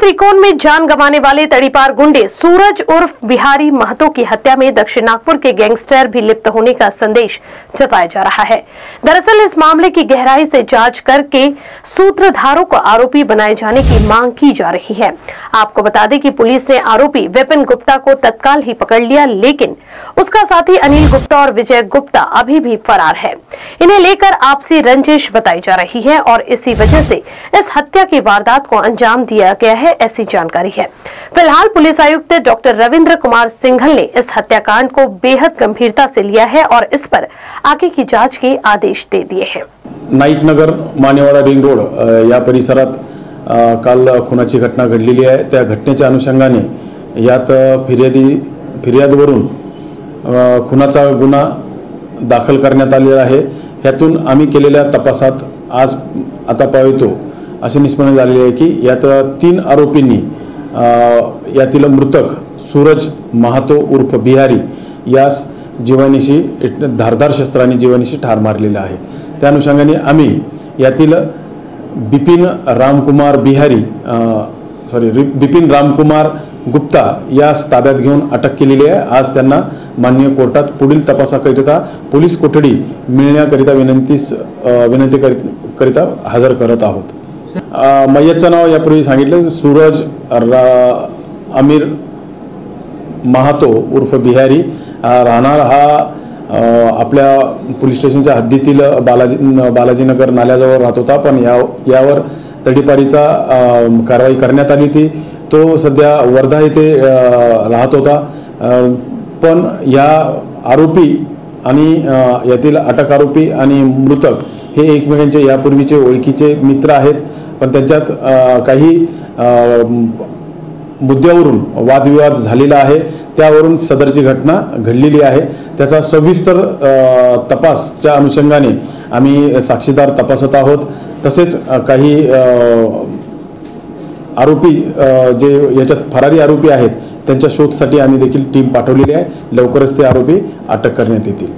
त्रिकोण में जान गंवाने वाले तड़ीपार गुंडे सूरज उर्फ बिहारी महतो की हत्या में दक्षिण नागपुर के गैंगस्टर भी लिप्त होने का संदेश जताया जा रहा है। दरअसल इस मामले की गहराई से जांच करके सूत्रधारों को आरोपी बनाए जाने की मांग की जा रही है। आपको बता दें कि पुलिस ने आरोपी विपिन गुप्ता को तत्काल ही पकड़ लिया, लेकिन उसका साथी अनिल गुप्ता और विजय गुप्ता अभी भी फरार है। इन्हें लेकर आपसी रंजिश बताई जा रही है और इसी वजह से इस हत्या की वारदात को अंजाम दिया गया है, ऐसी जानकारी है। फिलहाल पुलिस आयुक्त डॉक्टर रविंद्र कुमार सिंघल ने इस हत्याकांड को बेहद गंभीरता से लिया है और इस पर आगे की जांच के आदेश दे दिए हैं। नाईक नगर मानेवाडा रिंग रोड या परिसरात काल खुनाची घटना घडलेली आहे। त्या घटनेच्या अनुषंगाने यात फिर्यादवरून खुनाचा गुन्हा दाखल करण्यात आलेला आहे। यातून आम्ही केलेल्या तपासात आज आता पाहतो असे निष्पन्न झालेले आहे की यात 3 आरोपींनी यातील मृतक सूरज महतो उर्फ बिहारी यास जीवानीशी धारदार शस्त्राने जीवानीशी ठार मारलेला आहे। त्या अनुषंगाने आम्ही यातील बिपिन रामकुमार गुप्ता यास ताब्यात घेऊन अटक केलेली आहे। आज त्यांना माननीय कोर्टात पुढील तपासाकरिता पोलीस कोठडी मिळण्याकरिता विनंतीकरिता हजर करत आहोत। मय्यतचं नाव यापूर्वी सांगितलं, सूरज अमीर महतो उर्फ बिहारी राहणार हा आपल्या पोलीस स्टेशनच्या हद्दीतील बालाजीनगर नाल्याजवळ राहत होता, पण यावर तडीपारीचा कारवाई करण्यात आली होती। तो सध्या वर्धा येथे राहत होता, पण या आरोपी आणि यातील अटक आरोपी आणि मृतक हे एकमेकांचे यापूर्वीचे ओळखीचे मित्र आहेत, पण त्यांच्यात काही मुद्द्यावरून वादविवाद झालेला आहे। त्यावरून सदरची घटना घडलेली आहे। त्याचा सविस्तर तपासच्या अनुषंगाने आम्ही साक्षीदार तपासत आहोत। तसेच काही आरोपी जे याच्यात फरारी आरोपी आहेत त्यांच्या शोधासाठी आम्ही देखील टीम पाठवलेली आहे। लवकरच ते आरोपी अटक करण्यात येतील।